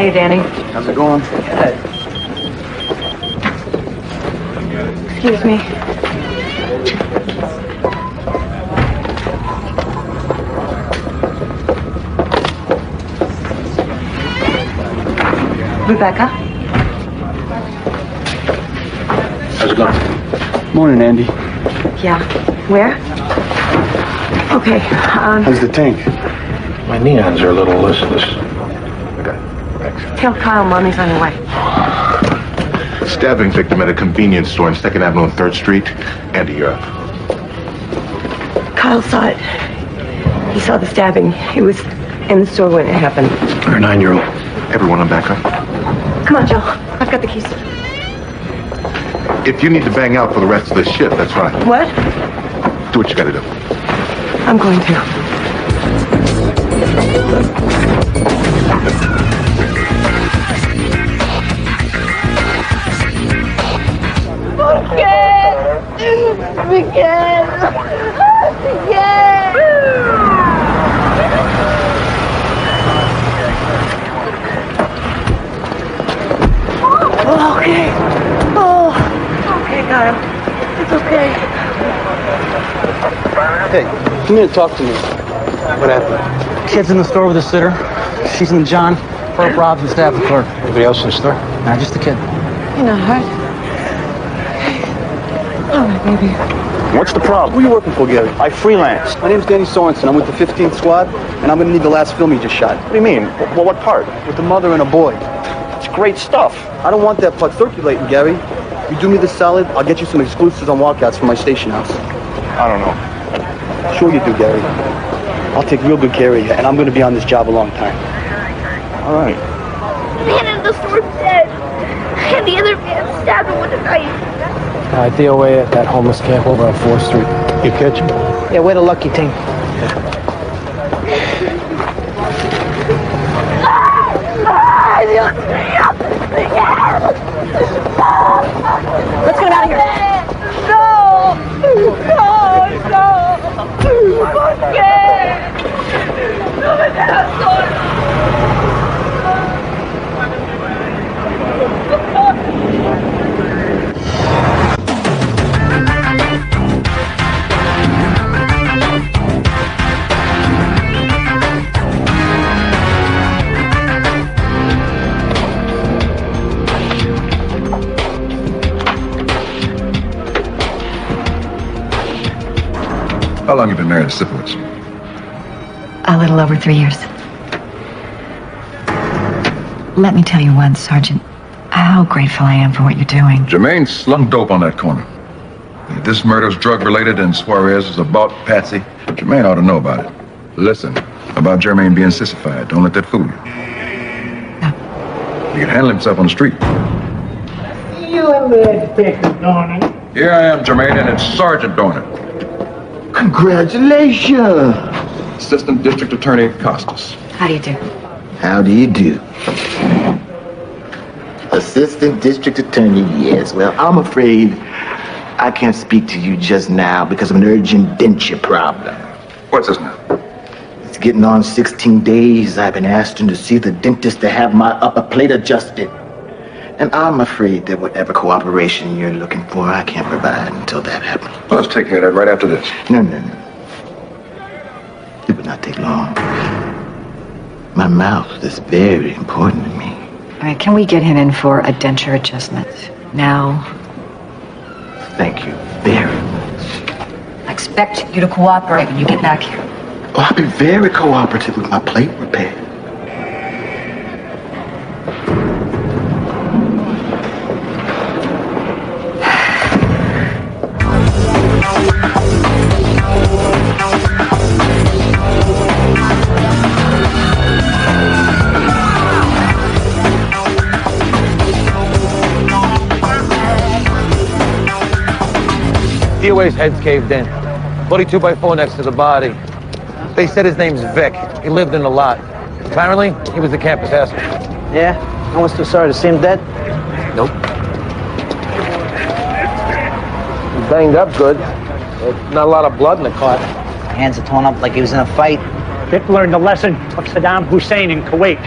Hiya, Danny. How's it going? Good. Excuse me. Rebecca? How's it going? Morning, Andy. Yeah. Where? Okay, How's the tank? My neons are a little listless. tell Kyle Mommy's on her way. Stabbing victim at a convenience store on 2nd Avenue and 3rd Street. Andy, you're up. Kyle saw it. He saw the stabbing. He was in the store when it happened. Our 9-year-old. Everyone on back up. Come on, Joe. I've got the keys. If you need to bang out for the rest of the shift, that's fine. What? Do what you gotta do. I'm going to. Oh, okay. Oh, okay, Kyle. It's okay. Hey, come here and talk to me. What happened? Kid's in the store with a sitter. She's in John. Herb Rob's the Staffel clerk. Anybody else in the store? Nah, just the kid. You're not hurt. All right, baby. What's the problem? Who are you working for, Gary? I freelance. My name's Danny Sorensen. I'm with the 15th Squad, and I'm gonna need the last film you just shot. What do you mean? Well, what part? With the mother and a boy. It's great stuff. I don't want that part circulating, Gary. You do me this solid, I'll get you some exclusives on walkouts from my station house. I don't know. Sure you do, Gary. I'll take real good care of you, and I'm gonna be on this job a long time. All right. The man in the store's dead. And the other man stabbed him with a knife. DOA at that homeless camp over on 4th Street. You catch him? Yeah, where the lucky team. Let's get him out of here. How long have you been married to syphilis? A little over 3 years. Let me tell you once, Sergeant, how grateful I am for what you're doing. Jermaine slung dope on that corner. If this murder's drug-related and Suarez is about Patsy, Jermaine ought to know about it. Listen, about Jermaine being sissified, don't let that fool you. No. He can handle himself on the street. You in there, Detective Dornan? Here I am, Jermaine, and it's Sergeant Dornan. Congratulations. Assistant District Attorney Costas. How do you do? How do you do? Assistant District Attorney, yes. Well, I'm afraid I can't speak to you just now because of an urgent denture problem. What's this now? It's getting on 16 days. I've been asked to see the dentist to have my upper plate adjusted. And I'm afraid that whatever cooperation you're looking for, I can't provide until that happens. Well, let's take care of that right after this. No. It would not take long. My mouth is very important to me. All right, can we get him in for a denture adjustment now? Thank you very much. I expect you to cooperate when you get back here. Oh, I've been very cooperative with my plate repair. DOA's head's caved in. Bloody 2x4 next to the body. They said his name's Vic. He lived in the lot. Apparently, he was the campus asshole. Yeah? No one's too sorry to see him dead? Nope. He's banged up good. Not a lot of blood in the clot. Hands are torn up like he was in a fight. Vic learned the lesson of Saddam Hussein in Kuwait.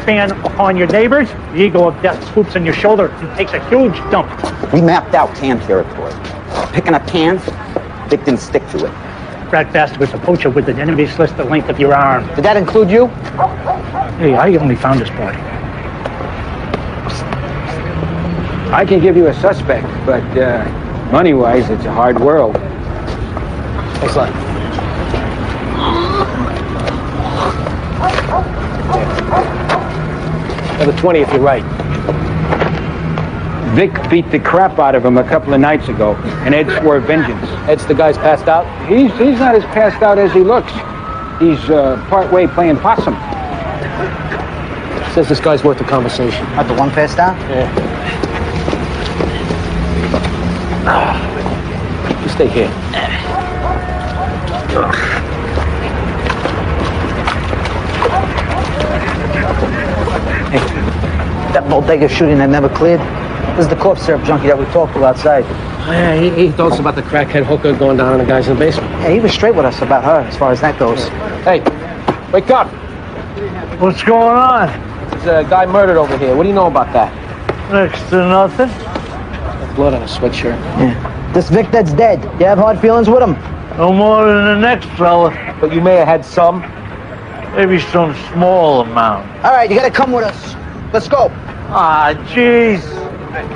Fan upon your neighbors, the eagle of death swoops on your shoulder and takes a huge dump. We mapped out can territory. Picking up cans, Vic didn't stick to it. Rat bastard was a poacher with an enemy's list the length of your arm. Did that include you? Hey, I only found this body. I can give you a suspect, but money-wise, it's a hard world. Thanks a lot. Another 20 if you're right. Vic beat the crap out of him a couple of nights ago, and Ed swore vengeance. Ed's the guy's passed out? He's not as passed out as he looks. He's part way playing possum. Says this guy's worth the conversation. Not the one passed out? Yeah. You stay here. Hey, that bodega shooting that never cleared? This is the corpse syrup junkie that we talked to outside. Yeah, he told us about the crackhead hooker going down on the guys in the basement. Yeah, he was straight with us about her as far as that goes. Hey, wake up. What's going on? There's a guy murdered over here. What do you know about that? Next to nothing. Blood on a sweatshirt. Yeah. This Vic that's dead, you have hard feelings with him? No more than the next fella. But you may have had some. Maybe some small amount. All right, you gotta come with us. Let's go. Ah, jeez.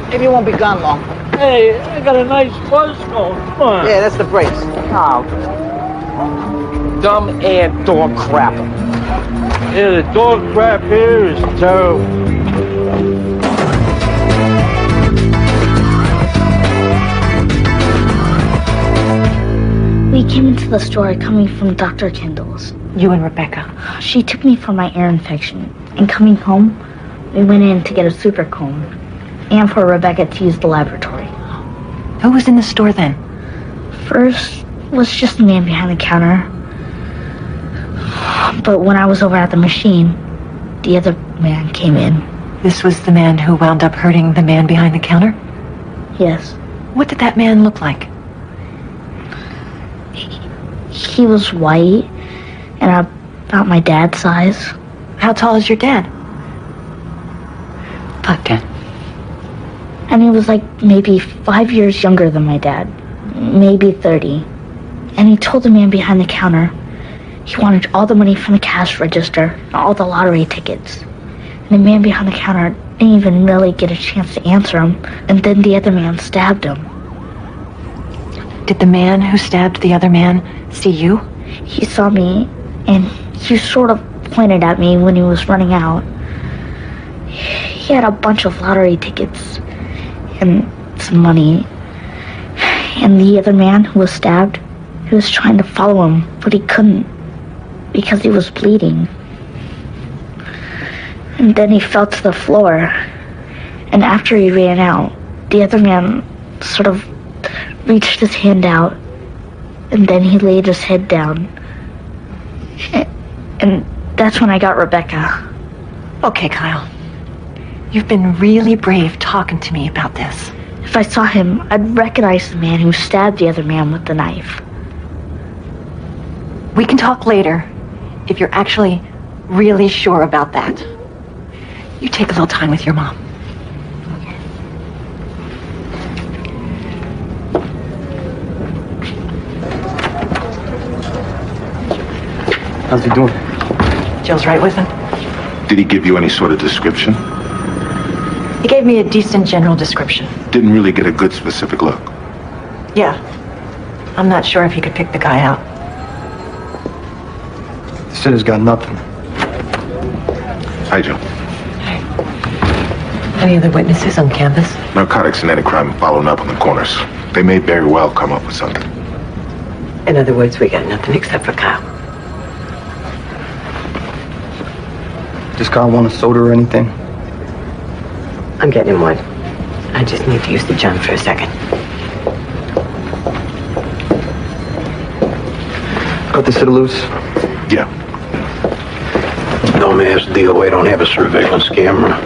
Maybe you won't be gone long. Hey, I got a nice buzz going. Come on. Yeah, that's the brakes. Oh. Dumb and dog crap. Yeah, the dog crap here is terrible. We came into the store coming from Dr. Kendall's. You and Rebecca. She took me for my ear infection. And coming home, we went in to get a super comb. And for Rebecca to use the laboratory. Who was in the store then? First was just the man behind the counter. But when I was over at the machine, the other man came in. This was the man who wound up hurting the man behind the counter? Yes. What did that man look like? He was white and about my dad's size. How tall is your dad? 5'10". And he was like maybe 5 years younger than my dad. Maybe 30. And he told the man behind the counter he wanted all the money from the cash register and all the lottery tickets. And the man behind the counter didn't even really get a chance to answer him. And then the other man stabbed him. Did the man who stabbed the other man see you? He saw me, and he sort of pointed at me when he was running out. He had a bunch of lottery tickets and some money. And the other man who was stabbed, he was trying to follow him, but he couldn't because he was bleeding. And then he fell to the floor. And after he ran out, the other man sort of reached his hand out, and then he laid his head down. And that's when I got Rebecca. Okay, Kyle. You've been really brave talking to me about this. If I saw him, I'd recognize the man who stabbed the other man with the knife. We can talk later if you're actually really sure about that. You take a little time with your mom. How's he doing? Jill's right with him. Did he give you any sort of description? He gave me a decent general description. Didn't really get a good specific look. Yeah. I'm not sure if he could pick the guy out. The sinner's got nothing. Hi, Joe. Any other witnesses on campus? Narcotics and any crime following up on the corners. They may very well come up with something. In other words, we got nothing except for Kyle. Does Kyle want a soda or anything? I'm getting him one. I just need to use the gym for a second. Cut this hit loose? Yeah. Dumbass DOA don't have a surveillance camera.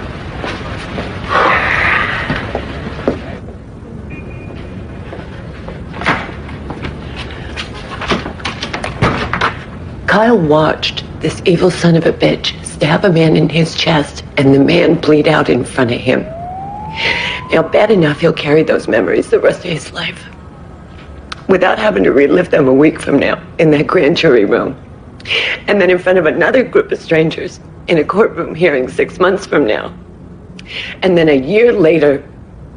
Kyle watched this evil son of a bitch stab a man in his chest and the man bleed out in front of him. Now, bad enough he'll carry those memories the rest of his life without having to relive them a week from now in that grand jury room. And then in front of another group of strangers in a courtroom hearing 6 months from now. And then a year later,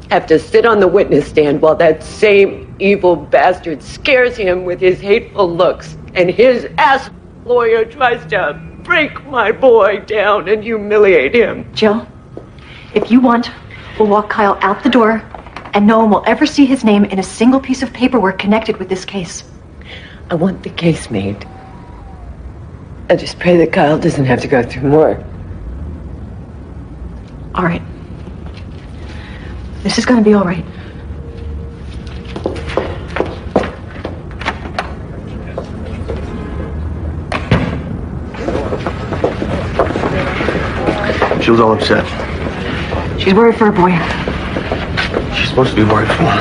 have to sit on the witness stand while that same evil bastard scares him with his hateful looks, and his ass lawyer tries to break my boy down and humiliate him. Jill, if you want, we'll walk Kyle out the door, and no one will ever see his name in a single piece of paperwork connected with this case. I want the case made. I just pray that Kyle doesn't have to go through more. All right. This is going to be all right. She was all upset. She's worried for her boy. She's supposed to be worried for him.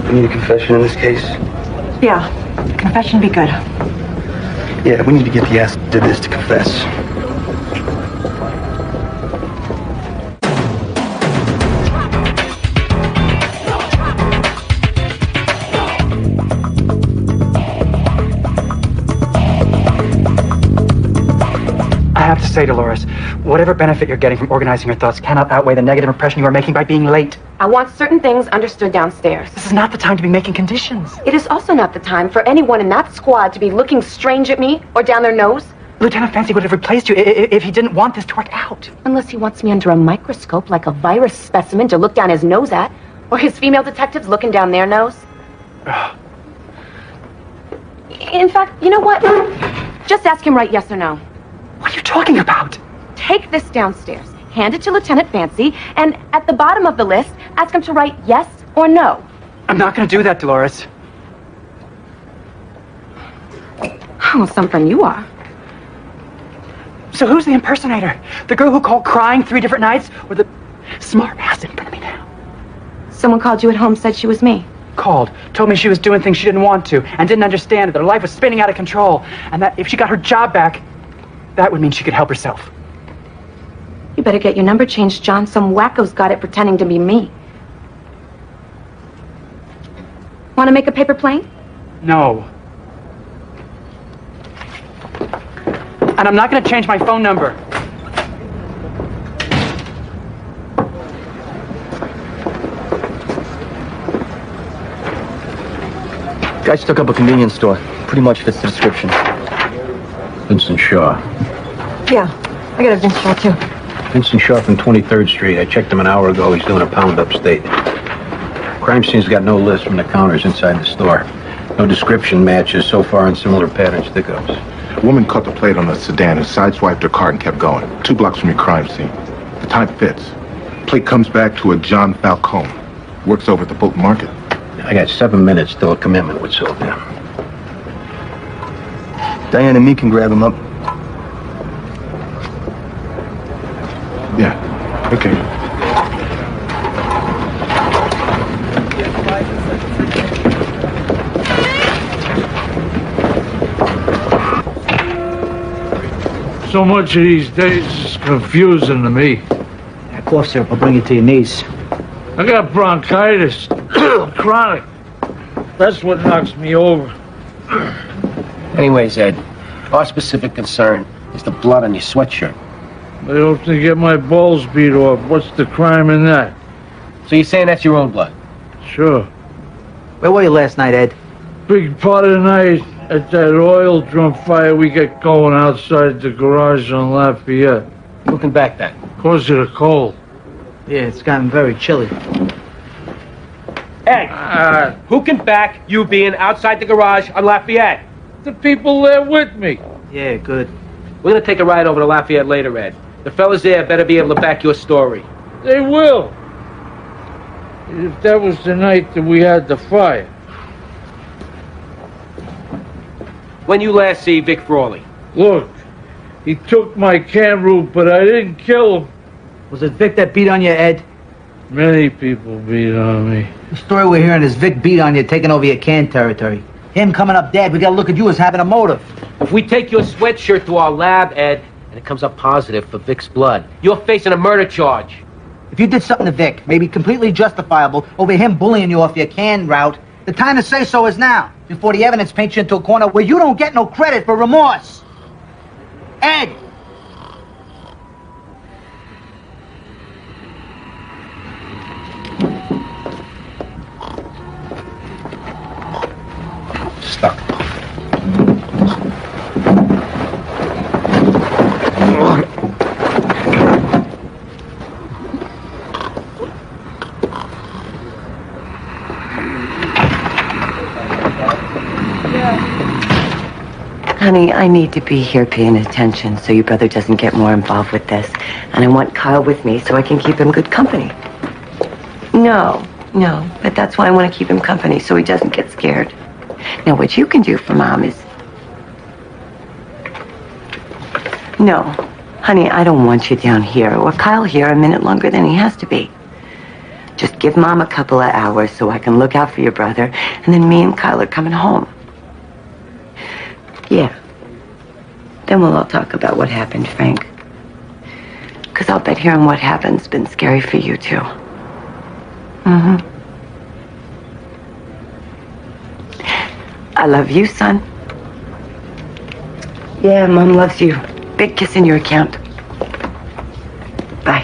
We need a confession in this case. Yeah, confession would be good. Yeah, we need to get the ass that did this to confess. I have to say, Dolores, whatever benefit you're getting from organizing your thoughts cannot outweigh the negative impression you are making by being late. I want certain things understood downstairs. This is not the time to be making conditions. It is also not the time for anyone in that squad to be looking strange at me or down their nose. Lieutenant Fancy would have replaced you if he didn't want this to work out. Unless he wants me under a microscope like a virus specimen to look down his nose at, or his female detectives looking down their nose. In fact, you know what? Just ask him right yes or no. What are you talking about? Take this downstairs, hand it to Lieutenant Fancy, and at the bottom of the list, ask him to write yes or no. I'm not going to do that, Dolores. Oh, something you are. So who's the impersonator? The girl who called crying 3 different nights, or the smart ass in front of me now? Someone called you at home, said she was me. Called, told me she was doing things she didn't want to, and didn't understand that her life was spinning out of control, and that if she got her job back, that would mean she could help herself. You better get your number changed, John. Some wacko's got it pretending to be me. Want to make a paper plane? No. And I'm not going to change my phone number. Guy stuck up a convenience store. Pretty much fits the description. Vincent Shaw. Yeah, I got a Vince Shaw too. Vincent Shaw from 23rd Street. I checked him an hour ago. He's doing a pound upstate. Crime scene's got no list from the counters inside the store. No description matches so far, and similar pattern stick-ups. A woman caught the plate on a sedan and sideswiped her car and kept going. 2 blocks from your crime scene. The time fits. Plate comes back to a John Falcone. Works over at the Fulton Market. I got 7 minutes till a commitment with Sylvia. Diane and me can grab him up. Yeah, okay. So much of these days is confusing to me. That cough syrup will bring you to your knees. I got bronchitis. Chronic. That's what knocks me over. Anyways, Ed, our specific concern is the blood on your sweatshirt. I hope to get my balls beat off. What's the crime in that? So you're saying that's your own blood? Sure. Where were you last night, Ed? Big part of the night at that oil drum fire we get going outside the garage on Lafayette. Looking back then. Cause of the cold. Yeah, it's gotten very chilly. Ed, who can back you being outside the garage on Lafayette? The people there with me. Yeah, good. We're gonna take a ride over to Lafayette later, Ed. The fellas there better be able to back your story. They will. If that was the night that we had the fire. When you last see Vic Frawley? Look, he took my can root, but I didn't kill him. Was it Vic that beat on you, Ed? Many people beat on me. The story we're hearing is Vic beat on you, taking over your can territory. Him coming up dead, we gotta look at you as having a motive. If we take your sweatshirt to our lab, Ed, and it comes up positive for Vic's blood, you're facing a murder charge. If you did something to Vic, maybe completely justifiable, over him bullying you off your canned route, the time to say so is now, before the evidence paints you into a corner where you don't get no credit for remorse. Ed! Stuck. Honey, I need to be here paying attention so your brother doesn't get more involved with this. And I want Kyle with me so I can keep him good company. No, but that's why I want to keep him company so he doesn't get scared. Now, what you can do for Mom is... No, honey, I don't want you down here or Kyle here a minute longer than he has to be. Just give Mom a couple of hours so I can look out for your brother, and then me and Kyle are coming home. Yeah. Then we'll all talk about what happened, Frank. Because I'll bet hearing what happened's been scary for you, too. Mm-hmm. I love you, son. Yeah, Mom loves you. Big kiss in your account. Bye.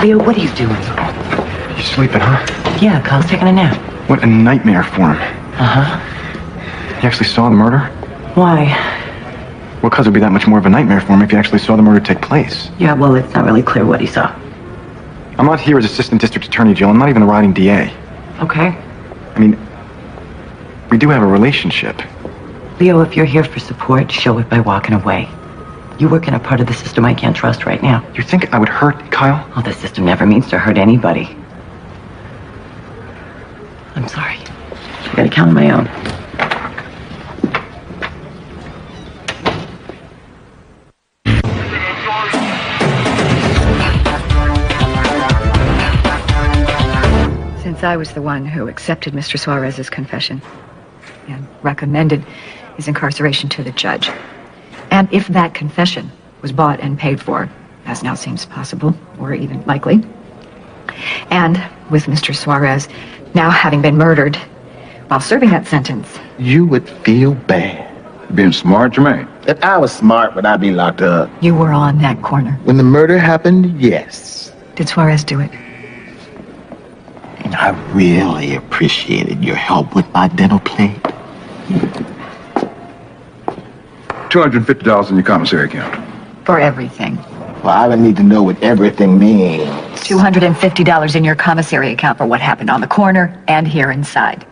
Leo, what are you doing? You sleeping, huh? Yeah, Kyle's taking a nap. What a nightmare for him. Uh-huh. You actually saw the murder? Why? Well, because it'd be that much more of a nightmare for him if you actually saw the murder take place. Yeah, well, it's not really clear what he saw. I'm not here as assistant district attorney, Jill. I'm not even a riding DA. Okay. I mean, we do have a relationship. Leo, if you're here for support, show it by walking away. You work in a part of the system I can't trust right now. You think I would hurt Kyle? Oh, the system never means to hurt anybody. I'm sorry. I gotta count on my own. Since I was the one who accepted Mr. Suarez's confession and recommended his incarceration to the judge, and if that confession was bought and paid for, as now seems possible, or even likely, and with Mr. Suarez now having been murdered while serving that sentence, You would feel bad. Being smart, Jermaine. If I was smart, would I be locked up? you were on that corner. When the murder happened, yes. Did Suarez do it? And I really appreciated your help with my dental plate. $250 in your commissary account. For everything. Well, I would need to know what everything means. $250 in your commissary account for what happened on the corner and here inside.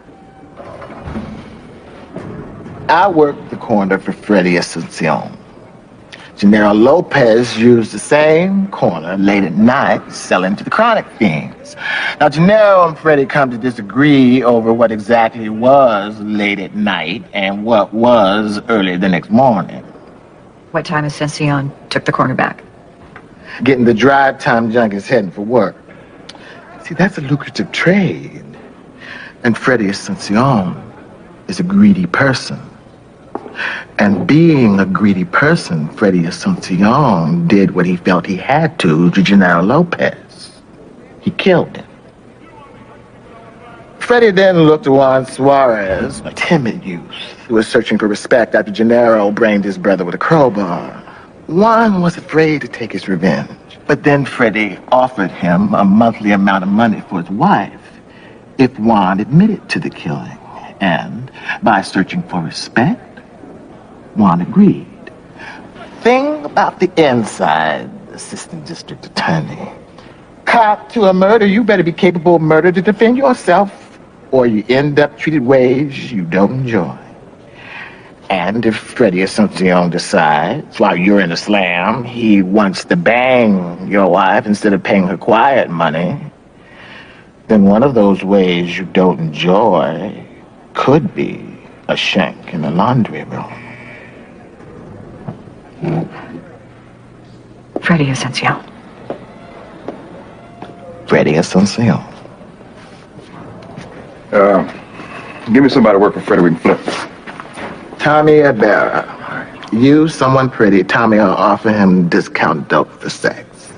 I worked the corner for Freddie Asuncion. Gennaro Lopez used the same corner late at night selling to the chronic fiends. Now, Gennaro and Freddie come to disagree over what exactly was late at night and what was early the next morning. What time Asuncion took the corner back? Getting the drive time junkies heading for work. See, that's a lucrative trade. And Freddie Asuncion is a greedy person. And being a greedy person, Freddie Asuncion did what he felt he had to Gennaro Lopez. He killed him. Freddie then looked to Juan Suarez, a timid youth who was searching for respect after Gennaro brained his brother with a crowbar. Juan was afraid to take his revenge, but then Freddie offered him a monthly amount of money for his wife if Juan admitted to the killing. And by searching for respect, Juan agreed. Thing about the inside, assistant district attorney. Cop to a murder, you better be capable of murder to defend yourself, or you end up treated ways you don't enjoy. And if Freddie Asuncion decides, while you're in the slam, he wants to bang your wife instead of paying her quiet money, then one of those ways you don't enjoy could be a shank in the laundry room. Freddie Asensio. Freddie Asensio. Give me somebody to work for Freddie we can flip. Tommy Ibarra. You, someone pretty. Tommy will offer him discount dope for sex.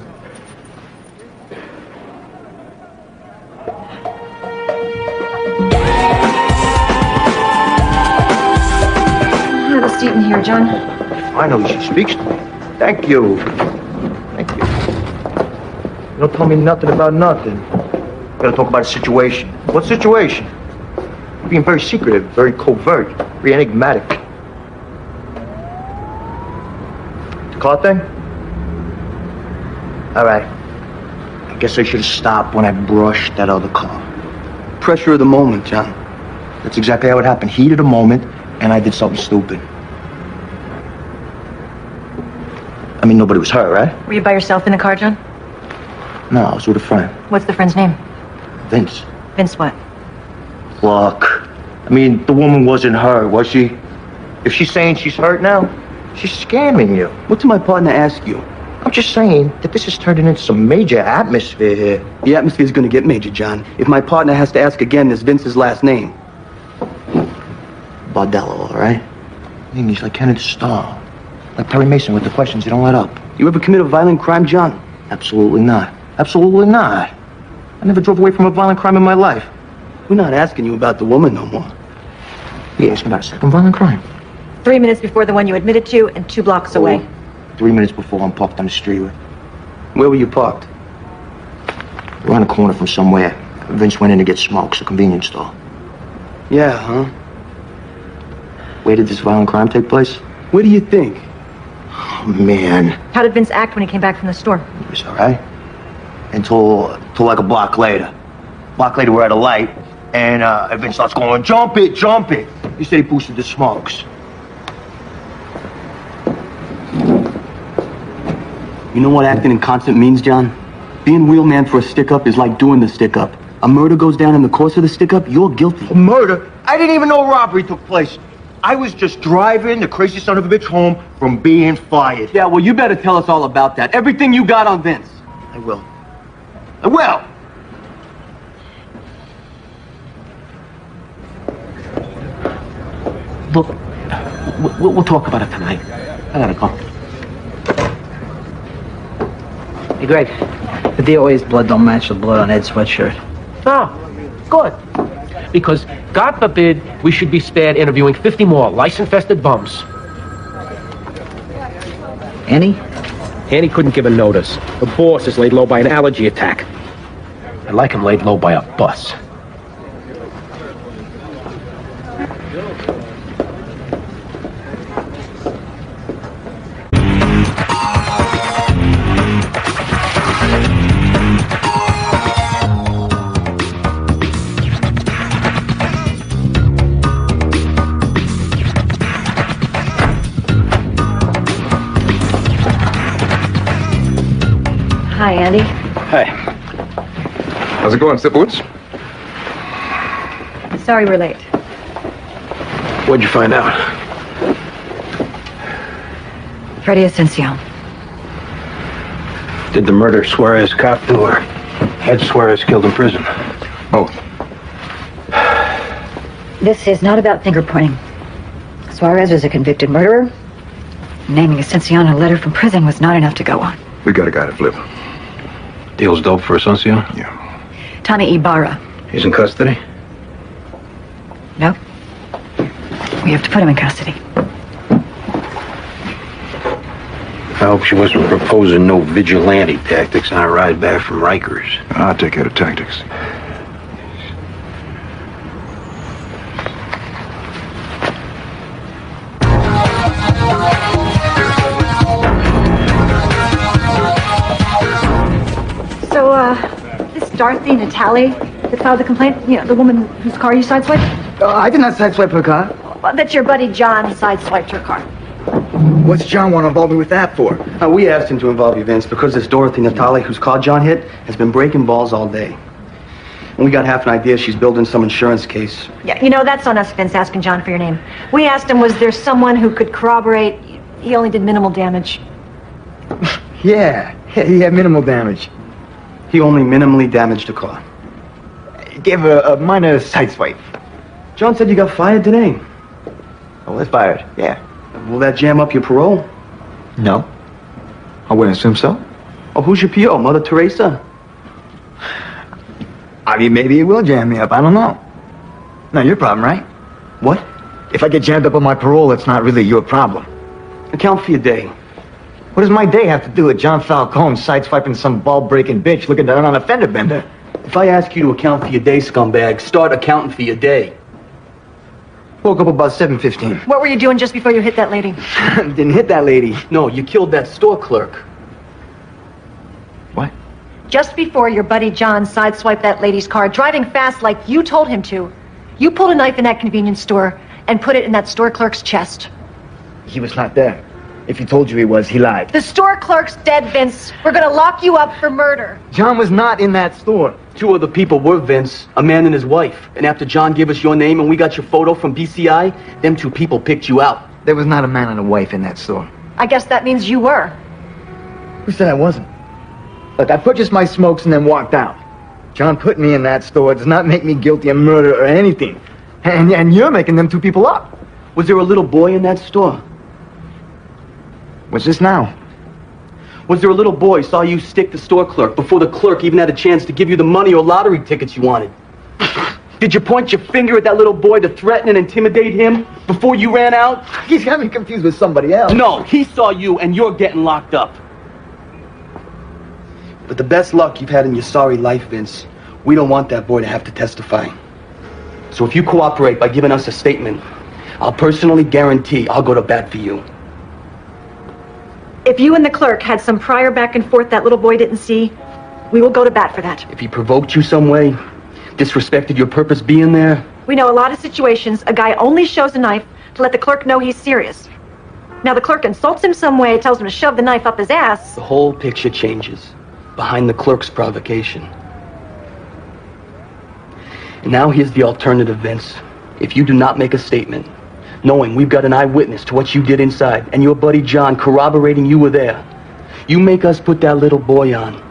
Have a seat in here, John. Finally, she speaks to me. Thank you. Thank you. You don't tell me nothing about nothing. You gotta talk about a situation. What situation? You're being very secretive, very covert, very enigmatic. The car thing? All right. I guess I should have stopped when I brushed that other car. Pressure of the moment, John. That's exactly how it happened. Heat of the moment, and I did something stupid. I mean, nobody was hurt, right? Were you by yourself in the car, John? No, I was with a friend. What's the friend's name? Vince. Vince what? Look, I mean, the woman wasn't hurt, was she? If she's saying she's hurt now, she's scamming you. What did my partner ask you? I'm just saying that this is turning into some major atmosphere here. The atmosphere's gonna get major, John. If my partner has to ask again, is Vince's last name? Bardello, all right? I mean, he's like Kenneth Starr. Like Perry Mason with the questions you don't let up. You ever commit a violent crime, John? Absolutely not. Absolutely not. I never drove away from a violent crime in my life. We're not asking you about the woman no more. You're asking about a second violent crime. 3 minutes before the one you admitted to and 2 blocks away. 3 minutes before I'm parked on the street. Where were you parked? Around the corner from somewhere. Vince went in to get smokes, a convenience store. Yeah, huh? Where did this violent crime take place? Where do you think? Oh, man. How did Vince act when he came back from the store? He was all right. Until like a block later. We're at a light, and Vince starts going, jump it, jump it. He said he boosted the smokes. You know what acting in concert means, John? Being wheelman for a stick-up is like doing the stick-up. A murder goes down in the course of the stick-up, you're guilty. A murder? I didn't even know a robbery took place. I was just driving the crazy son of a bitch home from being fired. Yeah, well, you better tell us all about that. Everything you got on Vince. I will. I will! Look, we'll talk about it tonight. I gotta go. Hey, Greg, the DOA's blood don't match the blood on Ed's sweatshirt. Oh, good. Because, God forbid, we should be spared interviewing 50 more lice-infested bums. Annie? Annie couldn't give a notice. The boss is laid low by an allergy attack. I'd like him laid low by a bus. Hi, Andy. Hi. How's it going, Sipowicz? Sorry we're late. What'd you find out? Freddie Asensio. Did the murder Suarez cop do, or had Suarez killed in prison? Both. This is not about finger pointing. Suarez was a convicted murderer. Naming Asensio in a letter from prison was not enough to go on. We got a guy to flip. Deal's dope for Asensio? Yeah. Tommy Ibarra. He's in custody? No. We have to put him in custody. I hope she wasn't proposing no vigilante tactics on a ride back from Rikers. I'll take care of tactics. So, this Dorothy Natale that filed the complaint, you know, the woman whose car you sideswiped? I did not sideswipe her car. Well, that your buddy John sideswiped her car. What's John want to involve me with that for? We asked him to involve you, Vince, because this Dorothy Natale, whose car John hit, has been breaking balls all day. And we got half an idea she's building some insurance case. Yeah, you know, that's on us, Vince, asking John for your name. We asked him, was there someone who could corroborate he only did minimal damage? Yeah, he had minimal damage. He only minimally damaged the car. He gave a minor sideswipe. John said you got fired today. I was fired, yeah. Will that jam up your parole? No. I wouldn't assume so. Oh, who's your PO, Mother Teresa? I mean, maybe it will jam me up. I don't know. Not your problem, right? What? If I get jammed up on my parole, it's not really your problem. Account for your day. What does my day have to do with John Falcone sideswiping some ball-breaking bitch looking down on a fender bender? If I ask you to account for your day, scumbag, start accounting for your day. Woke up about 7:15. What were you doing just before you hit that lady? Didn't hit that lady. No, you killed that store clerk. What? Just before your buddy John sideswiped that lady's car, driving fast like you told him to, you pulled a knife in that convenience store and put it in that store clerk's chest. He was not there. If he told you he was, he lied. The store clerk's dead, Vince. We're gonna lock you up for murder. John was not in that store. Two other people were, Vince. A man and his wife. And after John gave us your name and we got your photo from BCI, them two people picked you out. There was not a man and a wife in that store. I guess that means you were. Who said I wasn't? Look, I purchased my smokes and then walked out. John put me in that store does not make me guilty of murder or anything. And you're making them two people up. Was there a little boy in that store? What's this now? Was there a little boy saw you stick the store clerk before the clerk even had a chance to give you the money or lottery tickets you wanted? Did you point your finger at that little boy to threaten and intimidate him before you ran out? He's got me confused with somebody else. No, he saw you and you're getting locked up. But the best luck you've had in your sorry life, Vince, we don't want that boy to have to testify. So if you cooperate by giving us a statement, I'll personally guarantee I'll go to bat for you. If you and the clerk had some prior back and forth that little boy didn't see, we will go to bat for that. If he provoked you some way, disrespected your purpose being there. We know a lot of situations a guy only shows a knife to let the clerk know he's serious. Now the clerk insults him some way, tells him to shove the knife up his ass. The whole picture changes behind the clerk's provocation. And now here's the alternative, Vince. If you do not make a statement, knowing we've got an eyewitness to what you did inside, and your buddy John corroborating you were there, you make us put that little boy on.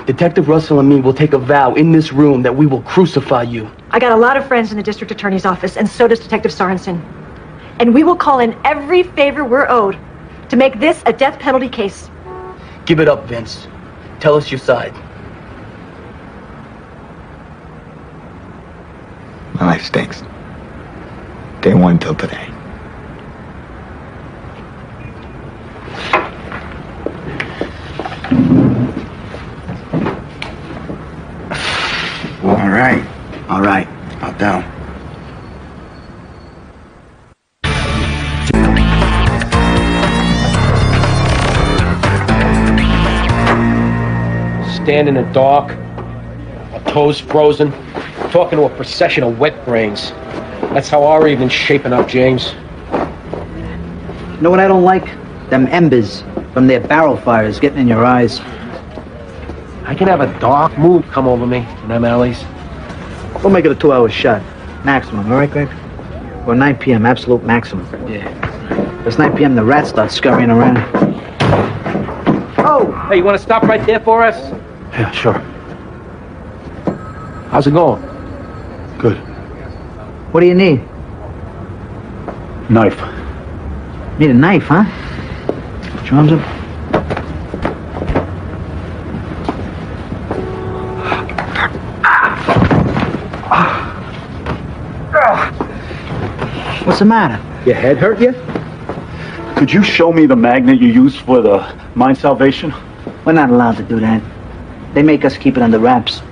Detective Russell and me will take a vow in this room that we will crucify you. I got a lot of friends in the district attorney's office, and so does Detective Sorensen. And we will call in every favor we're owed to make this a death penalty case. Give it up, Vince. Tell us your side. My life stinks. Day one till today. All right. I'm down. Stand in the dark, our toes frozen, talking to a procession of wet brains. That's how our evening's shaping up, James. You know what I don't like? Them embers from their barrel fires getting in your eyes. I can have a dark mood come over me in them alleys. We'll make it a 2-hour shot. Maximum, all right, Greg? Or 9 p.m., absolute maximum. Yeah. It's 9 p.m., the rats start scurrying around. Oh! Hey, you want to stop right there for us? Yeah, sure. How's it going? Good. What do you need? Knife. Need a knife, huh? Put your arms up. What's the matter? Your head hurt you? Could you show me the magnet you used for the mine salvation? We're not allowed to do that. They make us keep it under wraps.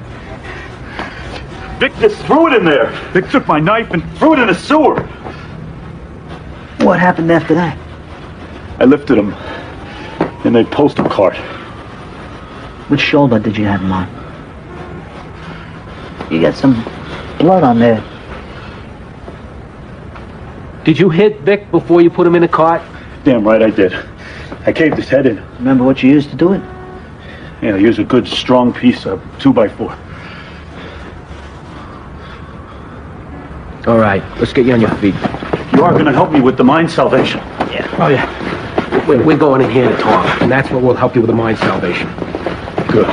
Vic just threw it in there. Vic took my knife and threw it in the sewer. What happened after that? I lifted him in a postal cart. Which shoulder did you have him on? You got some blood on there. Did you hit Vic before you put him in the cart? Damn right I did. I caved his head in. Remember what you used to do it? Yeah, I used a good strong piece of 2x4. All right, let's get you on your feet. You are going to help me with the mine salvation. Yeah. Oh, yeah. We're going in here to talk, and that's what will help you with the mind salvation. Good.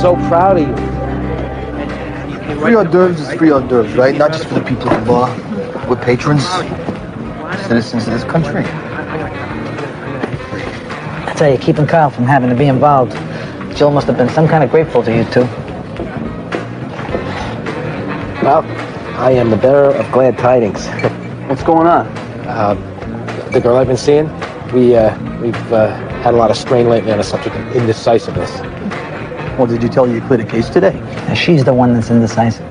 So proud of you. Free hors d'oeuvres is free hors d'oeuvres, right? Not just for the people at the bar. We're patrons, citizens of this country. I tell you, keeping Kyle from having to be involved, Jill must have been some kind of grateful to you two. Well, I am the bearer of glad tidings. What's going on? The girl I've been seeing, we've had a lot of strain lately on the subject of indecisiveness. Well, did you tell her you cleared a case today? She's the one that's indecisive.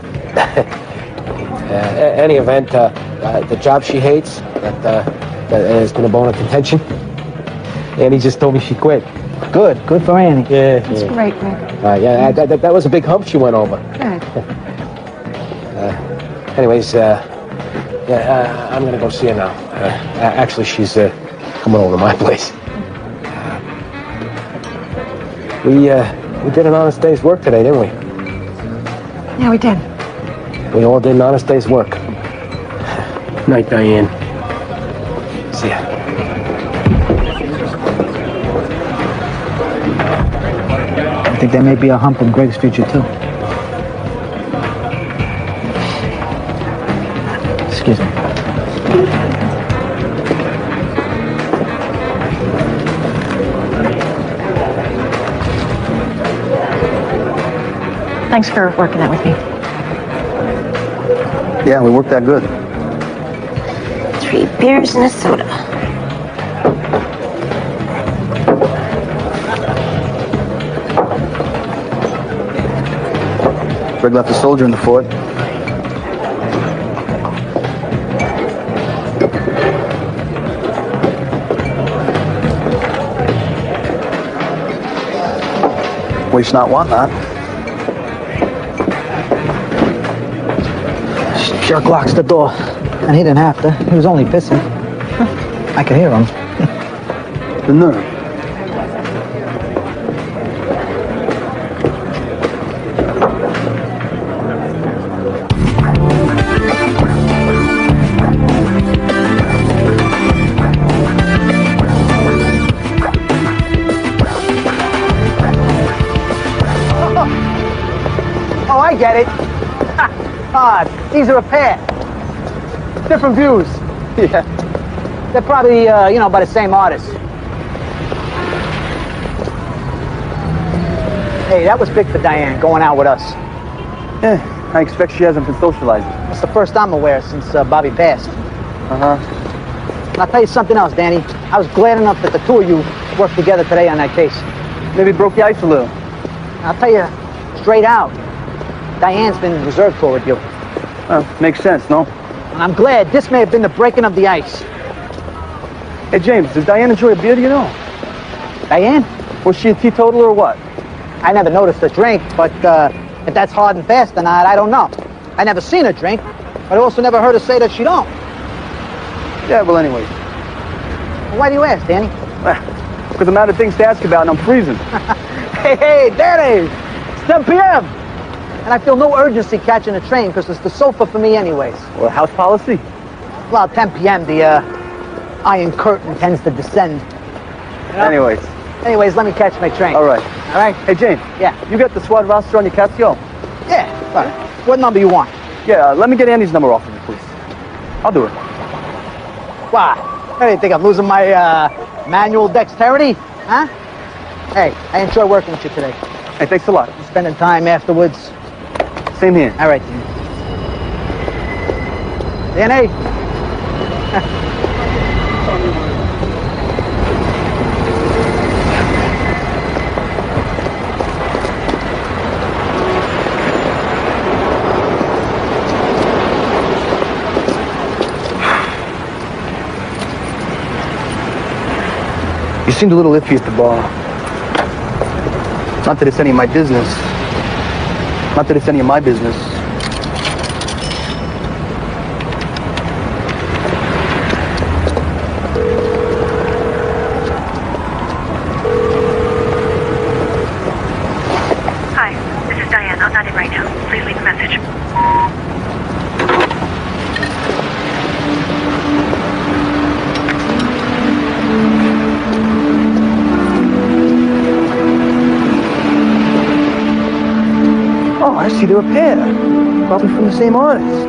Any event, the job she hates, that has been a bone of contention. Annie just told me she quit. Good for Annie. Yeah. That's great, Rick. Yeah, that was a big hump she went over. Good. Anyways, I'm gonna go see her now. Actually, she's coming over to my place. We did an honest day's work today, didn't we? Yeah, we did. We all did an honest day's work. Night, Diane. See ya. I think there may be a hump in Greg's future, too. Excuse me. Thanks for working that with me. Yeah, we worked that good. 3 beers and a soda. Greg left a soldier in the fort. Waste not, want not. Jerk locks the door. And he didn't have to. He was only pissing. I could hear him. The nerve. Oh, I get it. These are a pair. Different views. Yeah. They're probably, by the same artist. Hey, that was big for Diane, going out with us. Yeah, I expect she hasn't been socializing. It's the first I'm aware since Bobby passed. Uh-huh. And I'll tell you something else, Danny. I was glad enough that the two of you worked together today on that case. Maybe it broke the ice a little. I'll tell you straight out, Diane's been reserved toward you. Makes sense, no? And I'm glad this may have been the breaking of the ice. Hey, James, does Diane enjoy a beer, do you know? Diane? Was she a teetotaler or what? I never noticed her drink, but if that's hard and fast or not, I don't know. I never seen her drink, but I also never heard her say that she don't. Yeah, well, anyways. Well, why do you ask, Danny? Because I'm out of things to ask about and I'm freezing. Hey, Danny! It's 10 p.m. And I feel no urgency catching a train because it's the sofa for me anyways. Well, house policy? Well, 10 p.m. the iron curtain tends to descend. You know? Anyways, let me catch my train. All right. All right? Hey, James. Yeah? You got the SWAT roster on your Casio? Yeah. All right. What number you want? Yeah, let me get Andy's number off of you, please. I'll do it. Why? Hey, you think I'm losing my manual dexterity? Huh? Hey, I enjoy working with you today. Hey, thanks a lot. Spending time afterwards. Same here. All right, Dan. Danny. You seemed a little iffy at the bar. Not that it's any of my business. Not that it's any of my business. Hi, this is Diane. I'm not in right now. Please leave a message. Oh, I see they're a pair. Probably from the same artist.